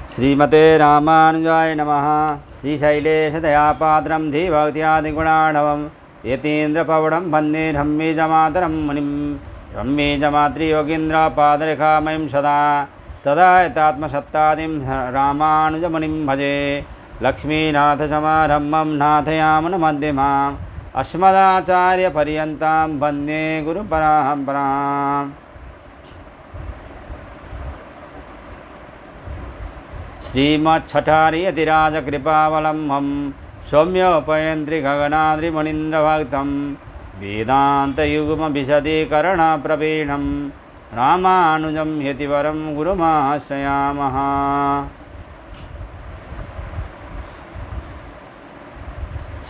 श्रीमते रामानुजाय नमः। श्रीशैलेशदयापात्रं धीभक्त्यादिगुणाढवं यतीन्द्रपवनं वन्दे रम्यजमातरं मुनिं रम्यजमातृयोगीन्द्रपादरेखामयं सदा तदा यतात्मसत्तादिं रामानुजमुनिं भजे। लक्ष्मीनाथसमारम्भं नाथयामुनमध्यमाम् अस्मदाचार्यपर्यन्तां वन्दे गुरुपरम्पराम्। श्रीमच्छठारियतिराजकृपावलम्बं सौम्योपयन्त्रि गगनाद्रिमुनीन्द्रभक्तं वेदान्तयुग्मविशदीकरणप्रवीणं रामानुजं यतिवरं गुरुमाश्रयामः।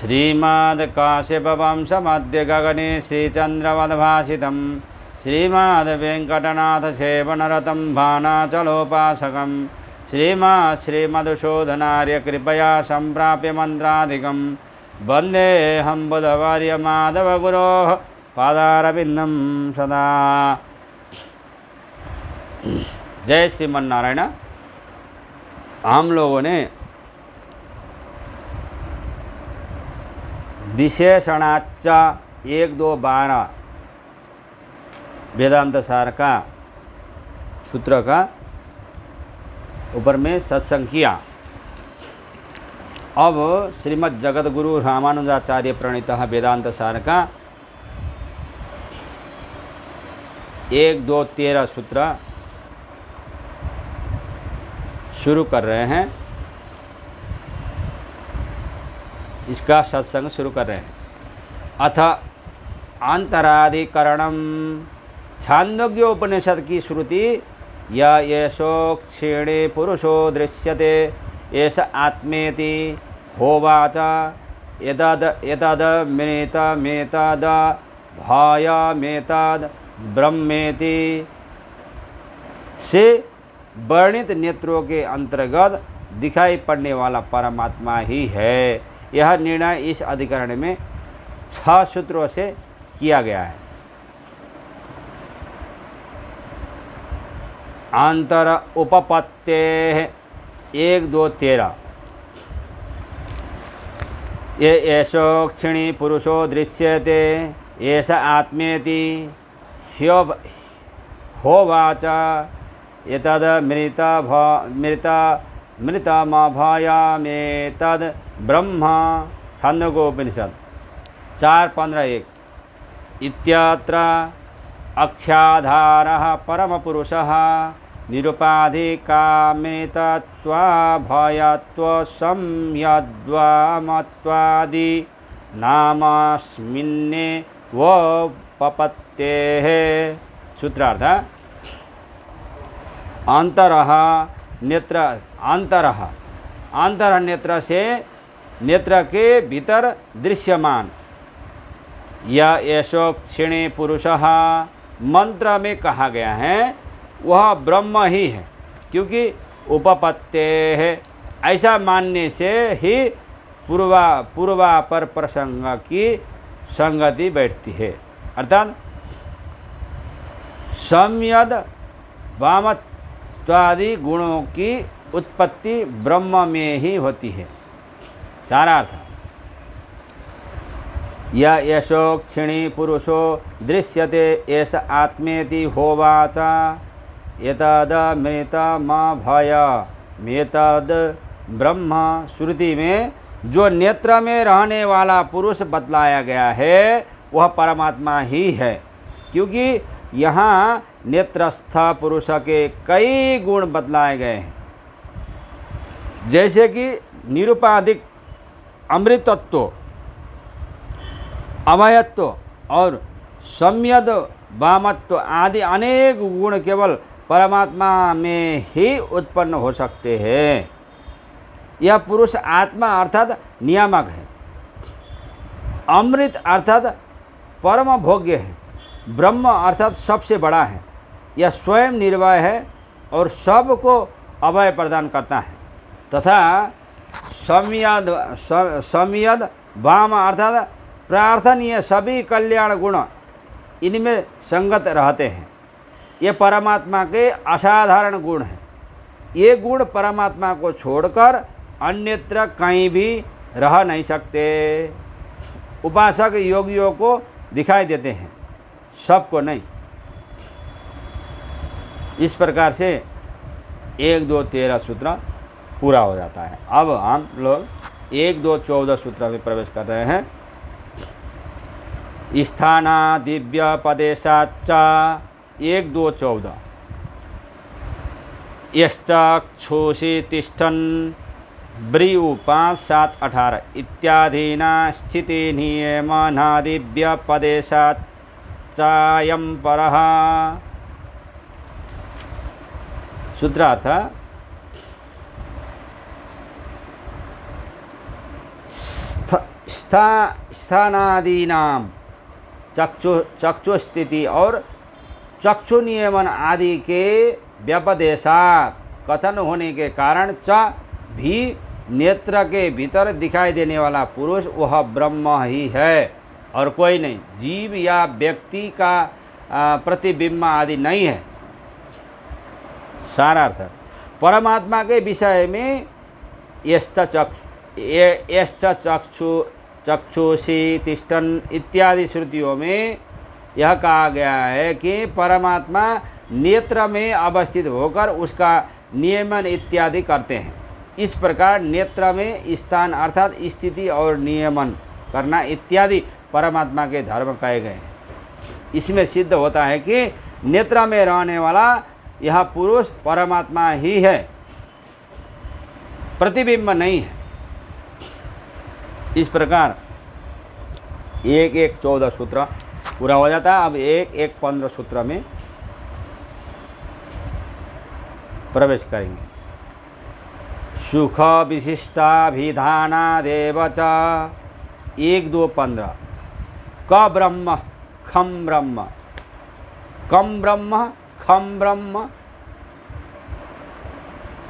श्रीमद्काश्यपवंशमध्यगगने श्रीचन्द्रवद्भासितं श्रीमद्वेङ्कटनाथसेवनरतं भानाचलोपासकं श्रीमधुसूदनार्यकृपया सम्प्राप्य मन्त्राधिकं वन्देऽहं बुधवर्यमाधवगुरोः पादारविन्दं सदा। जय श्रीमन्नारायण। हम लोगों ने विशेषणाचा 1, 2, 12 वेदांत सार का सूत्र का ऊपर में सत्संग किया। अब श्रीमद् जगत गुरु रामानुजाचार्य प्रणीत वेदांत सार का 1, 2, 13 सूत्र शुरू कर रहे हैं। इसका सत्संग शुरू कर रहे हैं। अथ अंतराधिकरणम छांदोग्योपनिषद की श्रुति या येषोक्षीणे पुरुषो दृश्यते एष आत्मेति होवाच एतद् मृतमेतद् भायमेतद् ब्रह्मेति से वर्णित नेत्रों के अंतर्गत दिखाई पड़ने वाला परमात्मा ही है। यह निर्णय इस अधिकरण में 6 सूत्रों से किया गया है। अंतर उपपत्ते 1, 2, 13 ये ऐसोक्षिणी पुरुषो दृश्यते एष आत्मेति होवाच एतद् मृतमभयमेतद् ब्रह्म। छांदोग्योपनिषद 4:15-1 इत्यत्र अक्षाधारः परमपुरुषः निरुपाधिकामृतत्वाभयत्वसंयद्वामत्वादि नामस्मिन्नेवोपपत्तेः। सूत्रार्थ अंतरः नेत्र अंतर नेत्र से नेत्र के भीतर दृश्यमान यह ऐसोक्षिणी पुरुषः मंत्र में कहा गया है वह ब्रह्म ही है, क्योंकि उपपत्ते है ऐसा मानने से ही पूर्वापर प्रसंग की संगति बैठती है। अर्थात सम्यद वामत्वादि गुणों की उत्पत्ति ब्रह्म में ही होती है। सारा अर्थ या यशोक्षिणी पुरुषो दृश्यते एष आत्मेति होवाच एतद् मृतमभयमेतद् ब्रह्म। श्रुति में जो नेत्र में रहने वाला पुरुष बतलाया गया है वह परमात्मा ही है, क्योंकि यहाँ नेत्रस्थ पुरुष के कई गुण बतलाए गए हैं, जैसे कि निरुपाधिक अमृतत्व, अभयत्व और सम्यद वामत्व आदि अनेक गुण केवल परमात्मा में ही उत्पन्न हो सकते हैं। यह पुरुष आत्मा अर्थात नियामक है, अमृत अर्थात परम भोग्य है, ब्रह्म अर्थात सबसे बड़ा है, यह स्वयं निर्भय है और सबको अभय प्रदान करता है, तथा सम्यद वाम अर्थात प्रार्थनीय सभी कल्याण गुण इनमें संगत रहते हैं। ये परमात्मा के असाधारण गुण हैं। ये गुण परमात्मा को छोड़कर अन्यत्र कहीं भी रह नहीं सकते। उपासक योगियों को दिखाई देते हैं, सबको नहीं। इस प्रकार से 1, 2, 13 सूत्र पूरा हो जाता है। अब हम लोग 1, 2, 14 सूत्र में प्रवेश कर रहे हैं। स्थाना दिव्य पदेशाचा 1, 2, 14 यश्चक्षुषि तिष्ठन् ब्रीउ 5, 7, 18 इत्यादीना स्थिति नियमना दिव्य पदेशाचायं परः। सूत्रार्थ स्थानादीनाम चक्षु स्थिति और चक्षु नियमन आदि के व्यपदेशात कथन होने के कारण च भी नेत्र के भीतर दिखाई देने वाला पुरुष वह ब्रह्म ही है और कोई नहीं, जीव या व्यक्ति का प्रतिबिंब आदि नहीं है। सारार्थ परमात्मा के विषय में चक्षुषि तिष्ठन् इत्यादि श्रुतियों में यह कहा गया है कि परमात्मा नेत्र में अवस्थित होकर उसका नियमन इत्यादि करते हैं। इस प्रकार नेत्र में स्थान अर्थात स्थिति और नियमन करना इत्यादि परमात्मा के धर्म कहे गए हैं। इसमें सिद्ध होता है कि नेत्र में रहने वाला यह पुरुष परमात्मा ही है, प्रतिबिंब नहीं है। इस प्रकार 1, 1, 14 सूत्र पूरा हो जाता है। अब 1, 1, 15 सूत्र में प्रवेश करेंगे। सुख विशिष्टाभिधानादेव च 1, 2, 15 क ब्रह्म खम ब्रह्म कम ब्रह्म खम ब्रह्म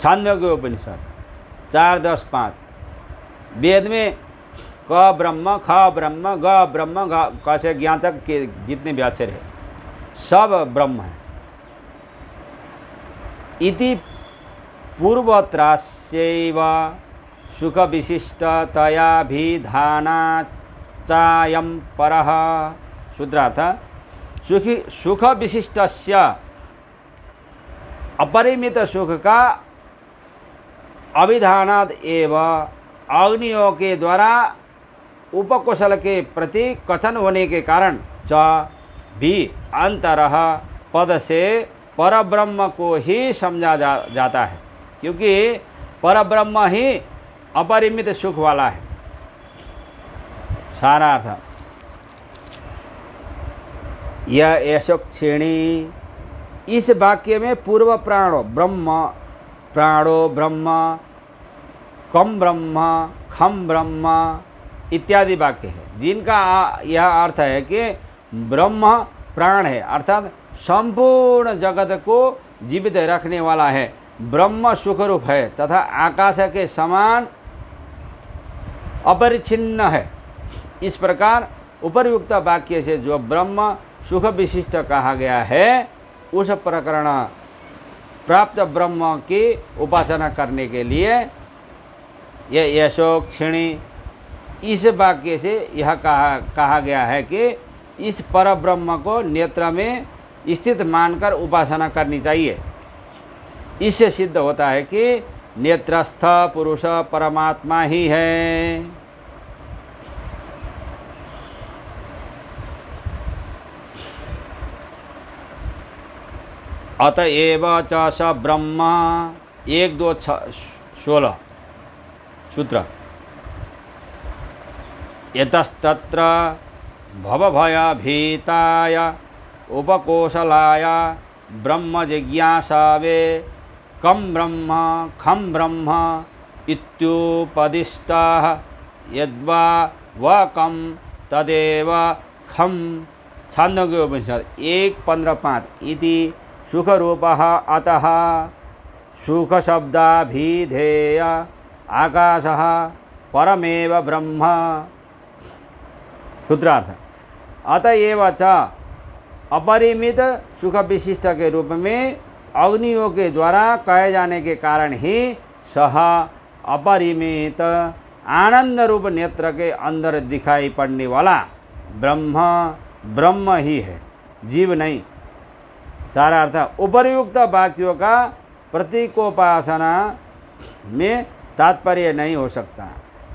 छांदोग्य उपनिषद 4, 10, 5 वेद में क ब्रह्म ख ब्रह्म ग ब्रह्म ग से ज्ञान तक के जितने भी अक्षर है सब ब्रह्म है। इति पूर्वत्रास्यैव सुख विशिष्टतयाभिधानाचायं परः। सूत्रार्थ सुख विशिष्टस्य अपरिमित सुख का अभिधानाद एवं अग्नियों के द्वारा उपकुशल के प्रति कथन होने के कारण च भी अंतरः पद से परब्रह्म को ही समझा जाता है, क्योंकि परब्रह्म ही अपरिमित सुख वाला है। सारा अर्थ यह ऐसोक्षिणी इस वाक्य में पूर्व प्राणो ब्रह्म प्राणो ब्रह्म कम ब्रह्म खम ब्रह्म इत्यादि वाक्य है, जिनका यह अर्थ है कि ब्रह्म प्राण है अर्थात संपूर्ण जगत को जीवित रखने वाला है, ब्रह्म सुखरूप है तथा आकाश के समान अपरिच्छिन्न है। इस प्रकार उपर्युक्त वाक्य से जो ब्रह्म सुख विशिष्ट कहा गया है, उस प्रकरण प्राप्त ब्रह्म की उपासना करने के लिए यह यशोक्षिणी इस वाक्य से यह कहा गया है कि इस परब्रह्म को नेत्र में स्थित मानकर उपासना करनी चाहिए। इससे सिद्ध होता है कि नेत्रस्थ पुरुष परमात्मा ही है। अतएव च स ब्रह्म 1, 2, 16 सूत्र यतस्तत्र भवभयभीताय उपकोशलाय ब्रह्म जिज्ञासावे कम ब्रह्म खम ब्रह्म इत्युपदिष्टाः यद्वा व कम तदेव खम छांदोग्य उपनिषद 1:15-5 इति सुखरूपः अतः सुखशब्दाभिधेय आकाशः परमेव ब्रह्म। सूत्रार्थ अतएव च अपरिमित सुख विशिष्ट के रूप में अग्नियों के द्वारा कहे जाने के कारण ही सह अपरिमित आनंद रूप नेत्र के अंदर दिखाई पड़ने वाला ब्रह्म ब्रह्म ही है, जीव नहीं। सारा अर्थ उपर्युक्त वाक्यों का प्रतीकोपासना में तात्पर्य नहीं हो सकता,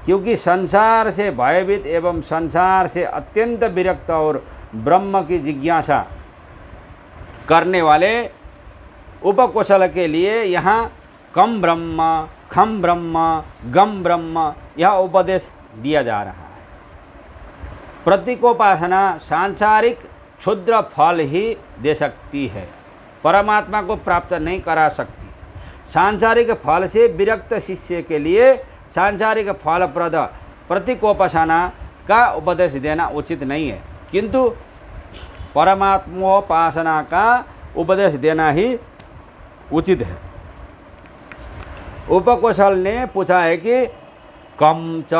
क्योंकि संसार से भयभीत एवं संसार से अत्यंत विरक्त और ब्रह्म की जिज्ञासा करने वाले उपकुशल के लिए यहाँ कम ब्रह्म, खम ब्रह्म, गम ब्रह्म यह उपदेश दिया जा रहा है। प्रतीकोपासना सांसारिक क्षुद्र फल ही दे सकती है, परमात्मा को प्राप्त नहीं करा सकती। सांसारिक फल से विरक्त शिष्य के लिए सांसारिक फलप्रद प्रतीकोपासना का उपदेश देना उचित नहीं है, किंतु परमात्मोपासना का उपदेश देना ही उचित है। उपकुशल ने पूछा है कि कम च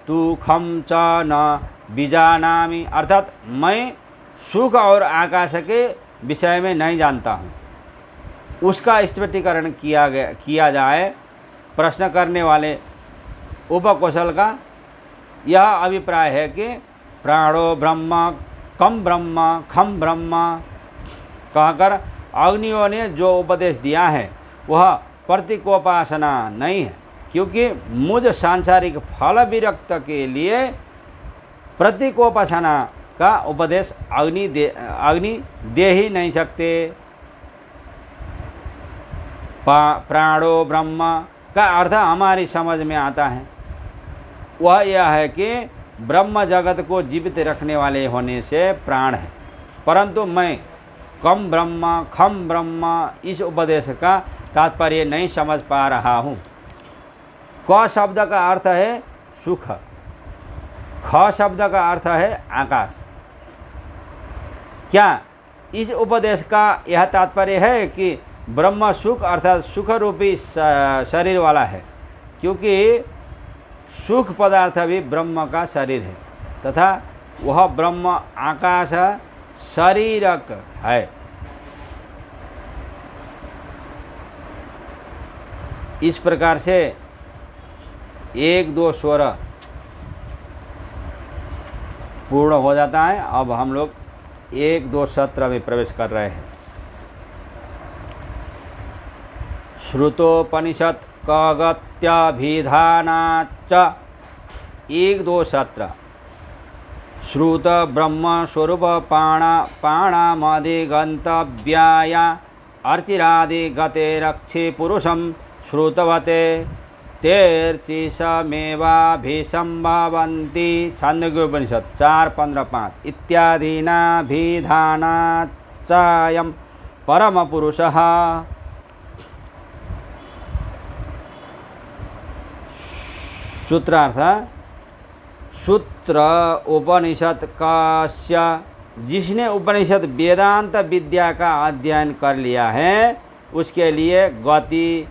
तू खम च न बीजानामि, अर्थात मैं सुख और आकाश के विषय में नहीं जानता हूँ, उसका स्पष्टीकरण किया जाए। प्रश्न करने वाले उपकुशल का यह अभिप्राय है कि प्राणो ब्रह्म, कम ब्रह्म, खम ब्रह्म कहकर अग्नियों ने जो उपदेश दिया है वह प्रतीकोपासना नहीं है, क्योंकि मुझ सांसारिक फल विरक्त के लिए प्रतीकोपासना का उपदेश अग्नि दे ही नहीं सकते। प्राणो ब्रह्म का अर्थ हमारी समझ में आता है, वह यह है कि ब्रह्म जगत को जीवित रखने वाले होने से प्राण है, परंतु मैं कम ब्रह्म, खम ब्रह्म इस उपदेश का तात्पर्य नहीं समझ पा रहा हूँ। क शब्द का अर्थ है सुख, ख शब्द का अर्थ है आकाश। क्या इस उपदेश का यह तात्पर्य है कि ब्रह्म सुख अर्थात सुख रूपी शरीर वाला है, क्योंकि सुख पदार्थ भी ब्रह्म का शरीर है तथा वह ब्रह्म आकाश शरीरक है। इस प्रकार से 1-2 स्वर पूर्ण हो जाता है। अब हम लोग 1-2 सत्र में प्रवेश कर रहे हैं। श्रुतोपनिषद कगत्याभिधानाच्च 1-2 सत्र। श्रुत ब्रह्म स्वरूप पाणामधिगंतव्याय अर्चिरादि गते रक्षे पुरुषम श्रुतवते तेर्चिसमेवाभिसंभवन्ति छांदोग्योपनिषद 4:15-5 इत्यादीनाभिधानाच्चायं परम पुरुषः। सूत्रार्थ सूत्र उपनिषद कास्य, जिसने उपनिषद वेदांत विद्या का अध्ययन कर लिया है उसके लिए गति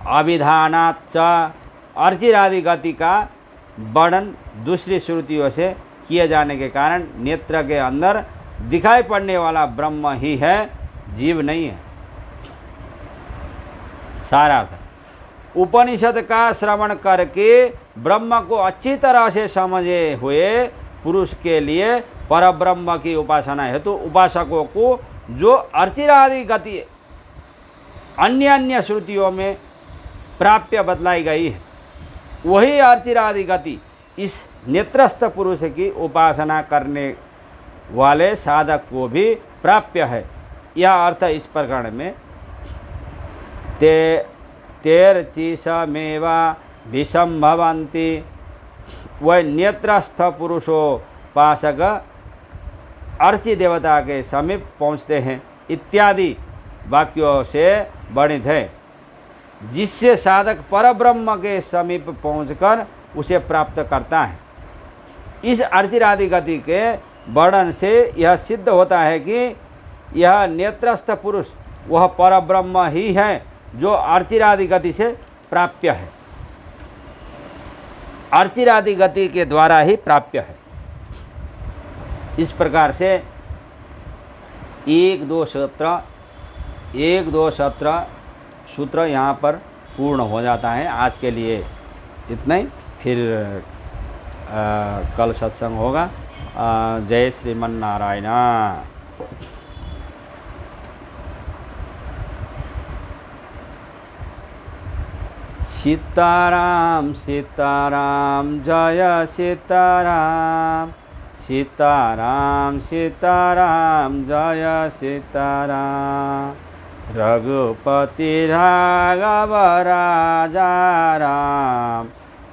अभिधानाच्च अर्चिरादि गति का वर्णन दूसरी श्रुतियों से किए जाने के कारण नेत्र के अंदर दिखाई पड़ने वाला ब्रह्म ही है, जीव नहीं है। सारार्थ उपनिषद का श्रवण करके ब्रह्म को अच्छी तरह से समझे हुए पुरुष के लिए परब्रह्म की उपासना हेतु उपासकों को जो अर्चिरादि गति अन्य अन्य श्रुतियों में प्राप्य बतलाई गई है, वही अर्चिरादि गति इस नेत्रस्थ पुरुष की उपासना करने वाले साधक को भी प्राप्य है। यह अर्थ इस प्रकरण में तेर्चिसमेवा विसंभवन्ति, वह नेत्रस्थ पुरुषोपासक अर्ची देवता के समीप पहुँचते हैं इत्यादि वाक्यों से वर्णित है, जिससे साधक परब्रह्म के समीप पहुंचकर उसे प्राप्त करता है। इस अर्चिरादि गति के वर्णन से यह सिद्ध होता है कि यह नेत्रस्थ पुरुष वह परब्रह्म ही है जो अर्चिरादि गति से प्राप्य है, अर्चिरादि गति के द्वारा ही प्राप्य है। इस प्रकार से 1-2 सूत्र एक दो सूत्र यहाँ पर पूर्ण हो जाता है। आज के लिए इतना ही, फिर कल सत्संग होगा। जय श्रीमन नारायण। सीताराम सीताराम जय सीताराम, सीताराम सीताराम जय सीताराम। रघुपति राघव राजा राम,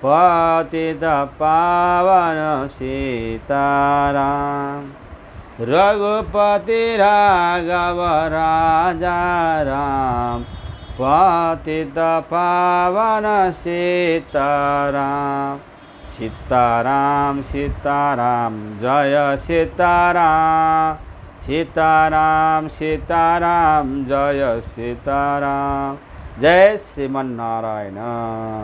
पतित पावन सीताराम। रघुपति राघव राजा राम, पतित पावन सीताराम। सीताराम सीताराम जय सीताराम, सीताराम सीताराम जय सीताराम। जय श्रीमन नारायण।